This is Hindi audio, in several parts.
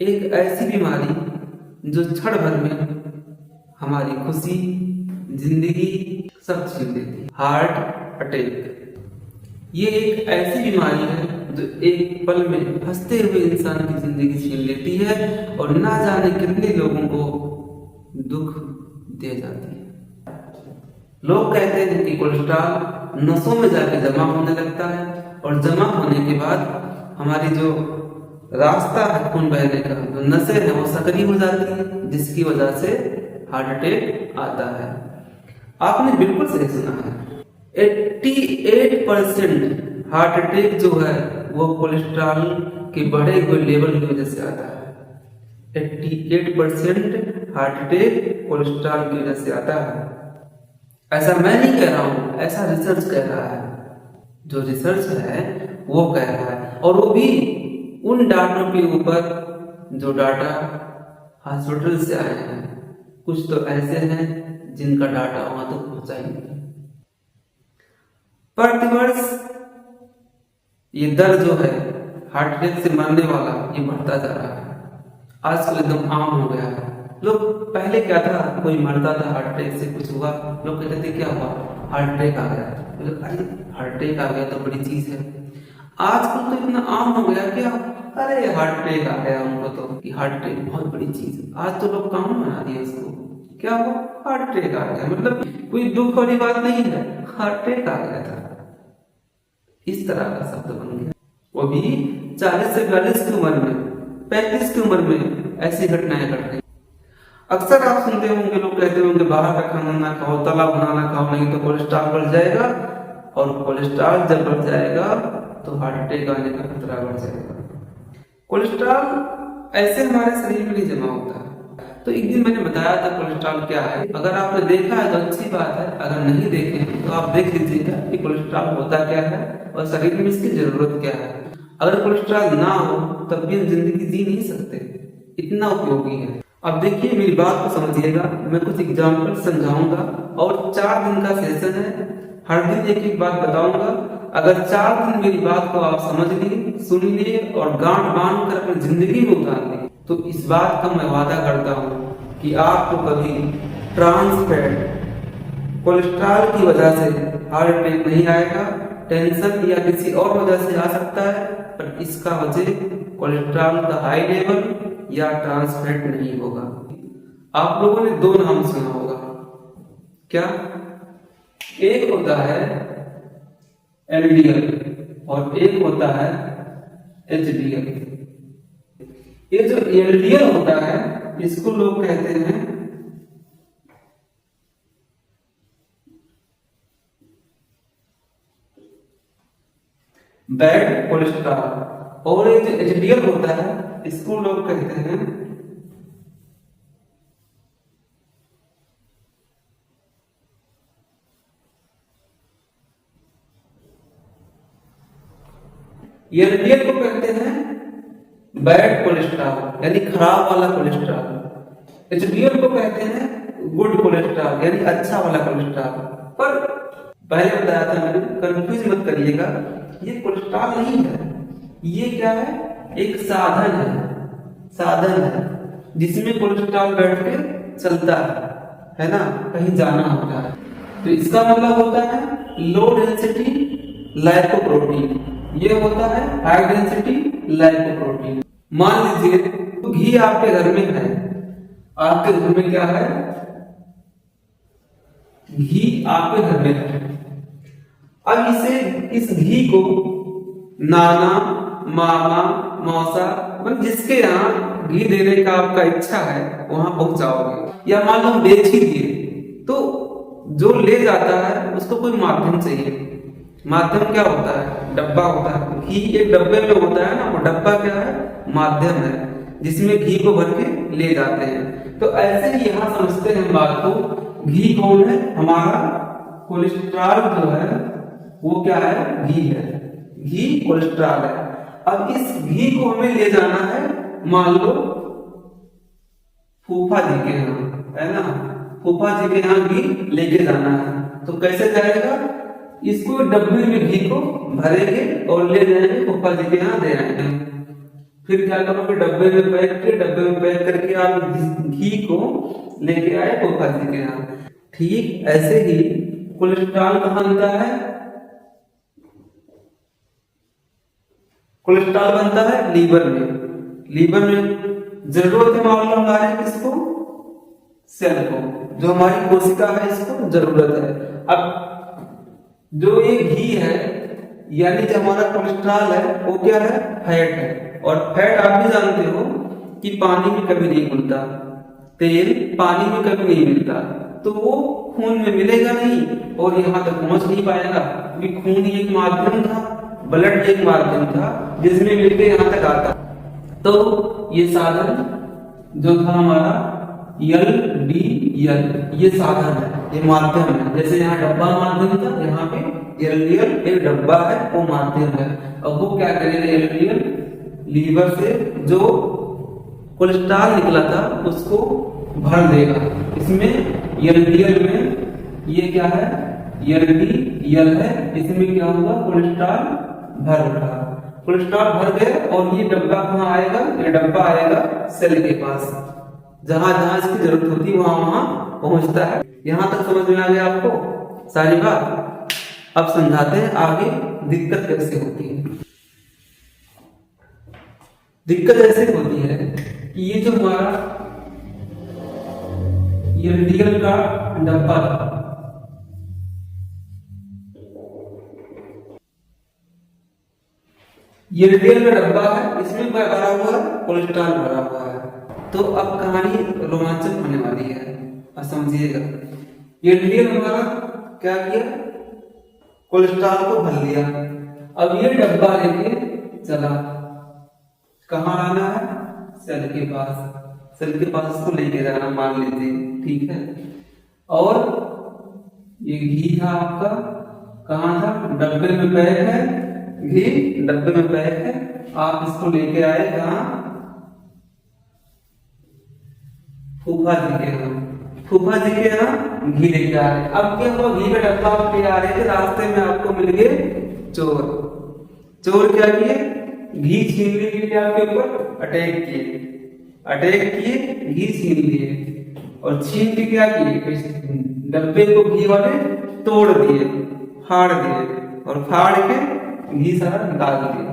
एक ऐसी बीमारी जो क्षण भर में हमारी खुशी, जिंदगी सब छीन लेती है। हार्ट अटैक ये एक ऐसी बीमारी है जो एक पल में हंसते हुए इंसान की जिंदगी छीन लेती है और ना जाने कितने लोगों को दुख दे जाती है। लोग कहते हैं कि कोलेस्ट्रॉल नसों में जाके जमा होने लगता है और जमा होने के बाद हमारी जो रास्ता है खून बहने का, जो नसें हैं वो सक्रिय हो जाती है, जिसकी वजह से हार्ट अटैक आता है। आपने बिल्कुल सही सुना है, 88% हार्ट अटैक जो है वो कोलेस्ट्रॉल के बढ़े हुए लेवल की वजह से आता है। 88% हार्ट अटैक कोलेस्ट्रॉल की वजह से आता है। ऐसा मैं नहीं कह रहा हूं, ऐसा रिसर्च कह रहा है। जो रिसर्च है वो कह रहा है, और वो भी उन डाटों के ऊपर जो डाटा हॉस्पिटल से आए हैं। कुछ तो ऐसे हैं जिनका डाटा वहां तक पहुंचा ही नहीं। प्रतिवर्ष ये दर जो है हार्ट अटैक से मरने वाला ये बढ़ता जा रहा है। आजकल एकदम आम हो गया है। लोग पहले क्या था, कोई मरता था हार्ट अटैक से, कुछ हुआ, लोग कहते थे क्या हुआ, हार्ट अटैक आ गया। अरे हार्ट अटैक आ गया तो बड़ी चीज है। आजकल तो इतना आम हो गया क्या, अरे हार्ट अटैक आ गया उनको तो कि हार्ट अटैक बहुत बड़ी चीज है। आज तो लोग कॉमन बना दिए इसको, क्या हुआ, हार्ट अटैक आ गया, मतलब कोई दुख वाली बात नहीं है, हार्ट अटैक आ गया था। इस तरह का शब्द बन गया, वो भी 40 से 42 की उम्र में, 35 की उम्र में ऐसी घटनाएं घट रही। अक्सर आप सुनते होंगे, लोग कहते होंगे बाहर का खाना ना खाओ, तला भुना ना खाओ, नहीं तो कोलेस्ट्रॉल बढ़ जाएगा, और कोलेस्ट्रॉल जब बढ़ जाएगा तो हार्ट अटैक आने का खतरा बढ़ जाएगा। कोलेस्ट्रॉल ऐसे हमारे शरीर में नहीं जमा होता है। तो एक दिन मैंने बताया था कोलेस्ट्रॉल क्या है। अगर आपने देखा है तो अच्छी बात है, अगर नहीं देखे तो आप देख लीजिएगा कि कोलेस्ट्रॉल होता क्या है और शरीर में इसकी जरूरत क्या है। अगर कोलेस्ट्रॉल ना हो तब भी हम जिंदगी जी नहीं सकते, इतना उपयोगी है। अब देखिए मेरी बात को समझिएगा, मैं कुछ एग्जाम्पल समझाऊंगा और 4 दिन का सेशन है, हर दिन एक एक बात बताऊंगा। अगर 4 दिन मेरी बात को आप समझ लिए, सुन लिए और गांठ बांध कर अपनी जिंदगी में उतार लिए, तो इस बात का मैं वादा करता हूं कि आपको कभी ट्रांस फैट कोलेस्ट्रॉल की वजह से हार्ट अटैक नहीं आएगा। टेंशन या किसी और वजह से आ सकता है, पर इसका वजह कोलेस्ट्रॉल का हाई लेवल या ट्रांस फैट नहीं होगा। आप लोगों ने 2 नाम सुना होगा, क्या? एक होता है एलडीएल और एक होता है एचडीएल। ये जो एलडीएल होता है इसको लोग कहते हैं बैड कोलेस्ट्रॉल, और ये जो एचडीएल होता है इसको लोग कहते हैं एलडीएल को कहते हैं बैड कोलेस्ट्रॉल यानी खराब वाला कोलेस्ट्रॉल। एचडीएल को कहते हैं गुड कोलेस्ट्रॉल यानी अच्छा वाला कोलेस्ट्रॉल। पर पहले बताया था मैंने, कंफ्यूज मत करिएगा, ये कोलेस्ट्रॉल नहीं है, ये क्या है, एक साधन है जिसमें कोलेस्ट्रॉल बैठ के चलता है ना, कहीं जाना होता है। तो इसका मतलब होता है लो डेंसिटी लाइपोप्रोटीन, ये होता है हाई डेंसिटी लाइपोप्रोटीन। मान लीजिए तो घी आपके घर में है, आपके घर में क्या है, घी आपके घर में है। अब इस घी को नाना, मामा, मौसा, मतलब जिसके यहाँ घी देने का आपका इच्छा है वहां पहुंचाओगे, या मान लो बेच ही दिए, तो जो ले जाता है उसको कोई माध्यम चाहिए। माध्यम क्या होता है, डब्बा होता है। घी एक डब्बे में होता है ना, वो डब्बा क्या है, माध्यम है जिसमें घी को भर के ले जाते हैं। तो ऐसे ही यहां समझते हैं बात को, घी कौन है, हमारा कोलेस्ट्रॉल जो है वो क्या है, घी है, घी कोलेस्ट्रॉल है। अब इस घी को हमें ले जाना है, मान लो फूफा जी के यहाँ, है ना, फूफा जी के यहाँ घी लेके जाना है, तो कैसे जाएगा, इसको डब्बे में घी को भरेंगे और ले जाएंगे फूफा जी के यहाँ दे आएंगे। फिर क्या करोगे, डब्बे में पैक करके आप घी को लेके आए फूफा जी के यहाँ। ठीक ऐसे ही कोलेस्ट्रॉल कहाँ बनता है, कोलेस्ट्रॉल बनता है लीवर में। लीवर में जरूरत है मालूम हमारे किसको, सेल को, जो हमारी कोशिका है इसको जरूरत है। अब जो ये घी है यानी जो हमारा कोलेस्ट्रॉल है वो क्या है, फैट है। और फैट आप भी जानते हो कि पानी में कभी नहीं मिलता, तेल पानी में कभी नहीं मिलता, तो वो खून में मिलेगा नहीं और यहाँ तक पहुंच नहीं पाएगा, क्योंकि खून एक माध्यम था, ब्लड एक माध्यम था जिसमें मिलकर यहाँ तक आता। तो ये साधन जो था हमारा LDL, ये साधन है, ये माध्यम है। जैसे यहाँ डब्बा माध्यम था, यहाँ पे LDL एक डब्बा है, वो माध्यम है। अब वो क्या करेगा, LDL लीवर से जो कोलेस्ट्रॉल निकला था उसको भर देगा। इसमें LDL में ये क्या है, LDL है, इसमें क्या होगा, कोलेस्ट्रॉल भर उठा, कोलेस्ट्रॉल भर गए और ये डब्बा कहाँ आएगा, ये डब्बा आएगा सेल के पास, जहां जहां इसकी जरूरत होती है वहां वहां पहुंचता है। यहां तक समझ में आ गया आपको सारी बात। अब समझाते हैं आगे दिक्कत कैसे होती है। दिक्कत ऐसे होती है कि ये जो हमारा LDL का डब्बा था, LDL का डब्बा है, इसमें भरा हुआ है कोलेस्ट्रॉल भरा हुआ है। तो अब कहानी रोमांचक होने वाली है, अब समझिएगा। LDL हमारा क्या किया, कोलेस्ट्रॉल को भर लिया। अब ये डब्बा लेके चला, कहाँ आना है, सेल के पास, सेल के पास इसको लेके जाना मान लीजिए, ठीक है। और ये घी था आपका, कहाँ था, डब्बे में पैक है, घी डब्बे में पैक है, आप इसको लेके आए कहाँ, फूफा जी के यहाँ, फूफा जी के यहाँ घी लेके आ रहे। अब क्या हुआ, घी का डब्बा आप ले आ रहे थे, रास्ते में आपको मिल गए चोर। चोर क्या किए, घी छीनने के लिए आपके ऊपर अटैक किए, घी छीन लिए और छीन के क्या किए, डब्बे को घी वाले तोड़ दिए, फाड़ दिए और फाड़ के घी सारा निकाल दिए,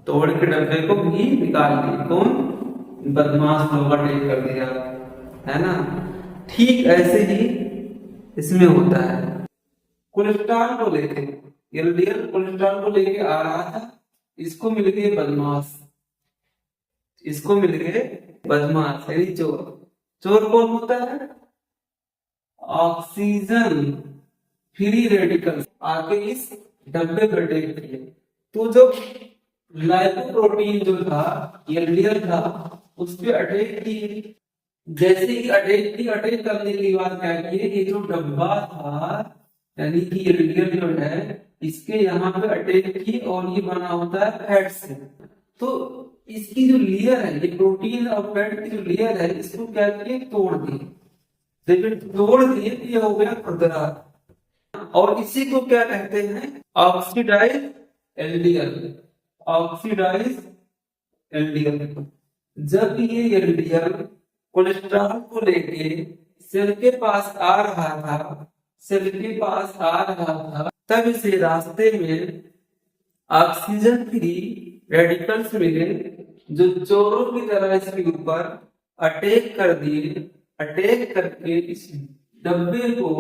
तोड़ के डब्बे को घी निकाल दिए। कौन, बदमाश लोग अटैक कर दिया, है ना। ठीक ऐसे ही इसमें होता है, कोलेस्ट्रॉल को लेके LDL कोलेस्ट्रॉल को लेके आ रहा था, इसको मिल गए बदमाश, इसको मिल गए बदमाश यानी चोर। चोर कौन होता है, ऑक्सीजन फ्री रेडिकल आके इस डब्बे पर अटैक किए। तो जो लाइपोप्रोटीन जो था LDL था उस पर अटैक किए। जैसे ही अटैक करने के बाद क्या किए, ये जो डब्बा था यानी कि LDL जो है इसके यहाँ पे अटैक की और ये बना होता है फैट से। तो इसकी जो लेयर है, ये प्रोटीन और फैट की जो लेयर है, इसको क्या किए, तोड़ दिए। जब तोड़ दिए तो ये हो गया खुरदरा, और इसी को क्या कहते हैं, ऑक्सीडाइज LDL, ऑक्सीडाइज LDL। जब ये LDL कोलेस्ट्रॉल को लेके सेल के पास आ रहा था, तब इसे रास्ते में ऑक्सीजन फ्री रेडिकल्स मिले जो चोरों की तरह इसके ऊपर अटैक कर दिए। अटैक करके इस डब्बे को,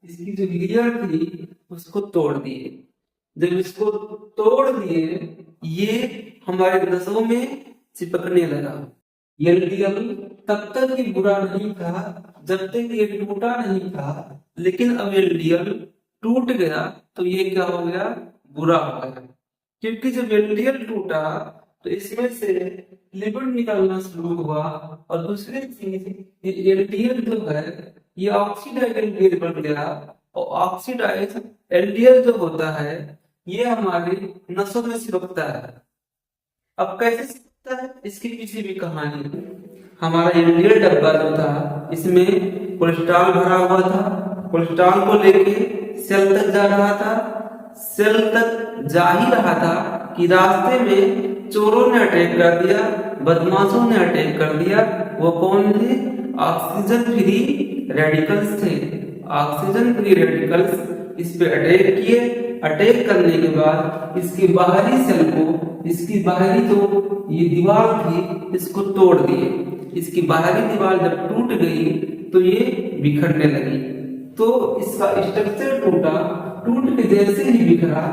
इसकी जो लेयर थी उसको तोड़ दिए। जब इसको तोड़ दिए, ये हमारे नसों में चिपकने लगा। LDL तब तक ये बुरा नहीं था जब तक ये टूटा नहीं था, लेकिन अब LDL टूट गया तो ये क्या हो गया, बुरा हो गया। क्योंकि जब LDL टूटा तो इसमें से लिपिड निकलना शुरू हुआ, और दूसरी चीज ये LDL जो है ये ऑक्सीडाइज LDL बन गया। और ऑक्सीडाइज LDL जो होता है ये हमारे नसों में चिपकता है। अब कैसे चिपकता है, इसके पीछे भी कहानी है। हमारा LDL डब्बा जो था इसमें कोलेस्ट्रॉल भरा हुआ था, कोलेस्ट्रॉल को लेके सेल तक जा रहा था, सेल तक जा ही रहा था कि रास्ते में चोरों ने अटैक कर दिया, बदमाशों ने अटैक कर दिया। वो कौन थे? ऑक्सीजन फ्री रेडिकल्स थे। ऑक्सीजन फ्री रेडिकल्स इस पे अटैक किए। अटैक करने के बाद इसकी बाहरी सेल को, इसकी बाहरी जो ये दीवार थी, इसको तोड़ दिए। इसकी बाहरी दीवार जब टूट गई तो ये बिखरने लगी। तो इसका स्ट्रक्चर टूटा, टूट के जैसे ही बिखरा,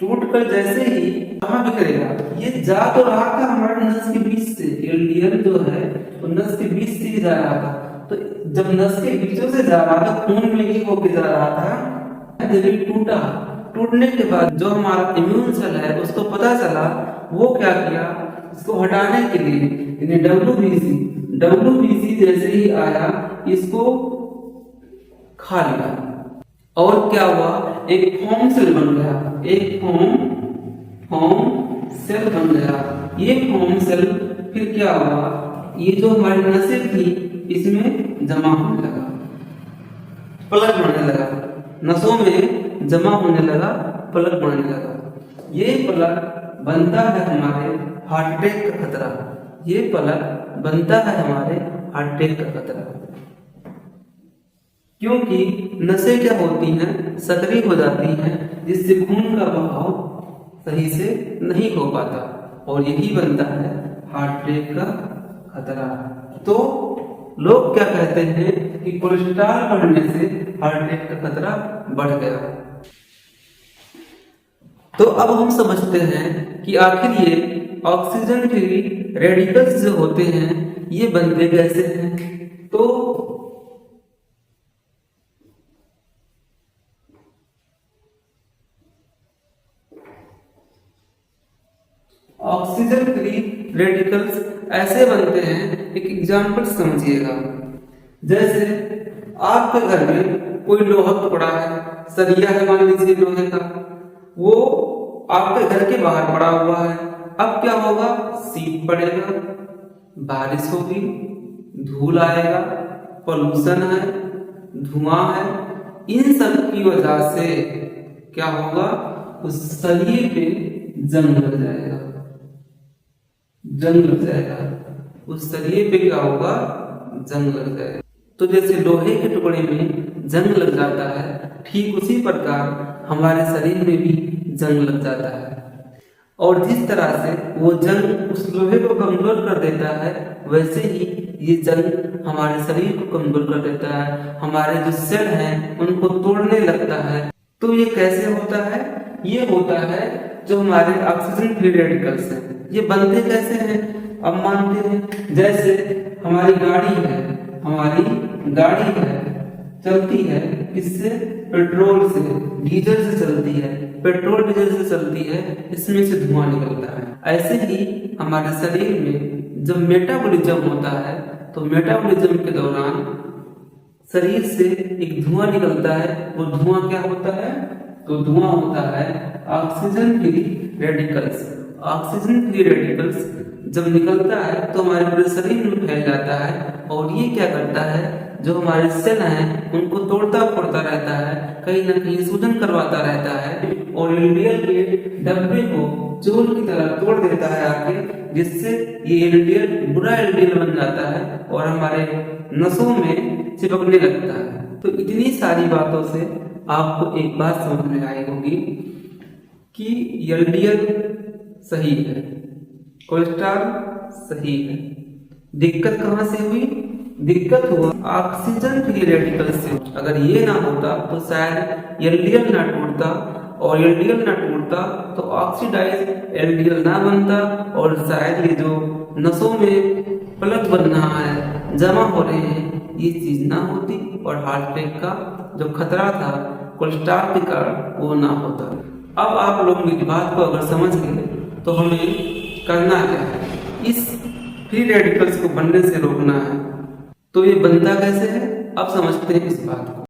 टूट कर जैसे ही कहाँ बिखरेगा? ये जा तो रहा था हमारे नस के बीच से, एलडीएल जो है वो नस के बीच से जा रहा था। तो जब नस के बीचों से जा रहा था, खून में ही होके जा रहा था, जब ये टूटा, टूटने के बाद जो हमारा इम्यून सेल है उसको पता चला, वो क्या किया? इसको हटाने के लिए डब्ल्यूबीसी जैसे ही आया, इसको खा लिया। और क्या हुआ? एक फॉर्म सेल बन गया, एक फॉर्म सेल बन गया। ये फॉर्म सेल फिर क्या हुआ? ये जो हमारी नसें थी इसमें जमा होने लगा, प्लग बनने लगा, नसों में जमा होने लगा, प्लग बनने लगा। ये प्लग बनता है हमारे हार्ट अटैक का खतरा। ये प्लग बनता है हमारे हार्ट अटैक का खतरा, क्योंकि नसें क्या होती हैं? सक्रिय हो जाती हैं, जिससे खून का बहाव सही से नहीं हो पाता, और यही बनता है हार्ट अटैक का खतरा। तो लोग क्या कहते हैं कि कोलेस्ट्रॉल बढ़ने से हार्ट अटैक का खतरा बढ़ गया। तो अब हम समझते हैं कि आखिर ये ऑक्सीजन फ्री रेडिकल्स जो होते हैं ये बनते कैसे हैं। तो ऑक्सीजन फ्री रेडिकल्स ऐसे बनते हैं, एक एग्जांपल समझिएगा। जैसे आपके घर में कोई लोहा पड़ा है, सरिया है मान लीजिए लोहे का, वो आपके घर के बाहर पड़ा हुआ है। अब क्या होगा? शीत पड़ेगा, बारिश होगी, धूल आएगा, पोल्यूशन है, धुआं है। इन सब की वजह से क्या होगा? उस सरिये पे जंग लग जाएगा, जंग लग जाएगा। उस सरिये पे क्या होगा? जंग लग जाएगा। तो जैसे लोहे के टुकड़े में जंग लग जाता है, ठीक उसी प्रकार हमारे शरीर में भी जंग लग जाता है। और जिस तरह से वो जंग उस लोहे को कमजोर कर देता है, वैसे ही ये जंग हमारे शरीर को कमजोर कर देता है, हमारे जो सेल हैं उनको तोड़ने लगता है। तो ये कैसे होता है? ये होता है जो हमारे ऑक्सीजन फ्री रेडिकल्स हैं, ये बनते कैसे हैं? अब मानते हैं जैसे हमारी गाड़ी है, चलती है किससे? पेट्रोल से, डीजल से चलती है, पेट्रोल डीजल से चलती है, इसमें से धुआं निकलता है। ऐसे ही हमारे शरीर में जब मेटाबॉलिज्म होता है, तो मेटाबॉलिज्म के दौरान शरीर से एक धुआं निकलता है। वो धुआं क्या होता है? तो धुआं होता है oxygen free radicals. Oxygen free radicals जब निकलता है तो हमारे पूरे शरीर में फैल जाता है, और ये क्या करता है? जो हमारे सेल हैं उनको तोड़ता फोड़ता रहता है, कहीं ना कहीं सूजन करवाता रहता है, और एलडीएल के डब्बे को चोर की तरह तोड़ देता है आके, जिससे ये एलडीएल बुरा एलडीएल बन जाता है और हमारे नसों में चिपकने लगता है। तो इतनी सारी बातों से आपको एक बात समझ में आई होगी कि एलडीएल सही है, कोलेस्ट्रॉल सही है। दिक्कत कहाँ से हुई? दिक्कत हुआ ऑक्सीजन फ्री रेडिकल से। अगर ये ना होता तो शायद एलडीएल ना टूटता, और एलडीएल ना टूटता तो ऑक्सीडाइज एलडीएल ना बनता, और शायद ये जो नसों में प्लग बन रहा है, जमा हो रहे हैं, ये चीज ना होती, और हार्ट अटैक का जो खतरा था कोलेस्ट्रॉल के कारण वो ना होता। अब आप लोग मेरी बात को अगर समझ गए तो हमें करना क्या है? इस फ्री रेडिकल्स को बनने से रोकना है। तो ये बनता कैसे है? अब समझते हैं इस बात को।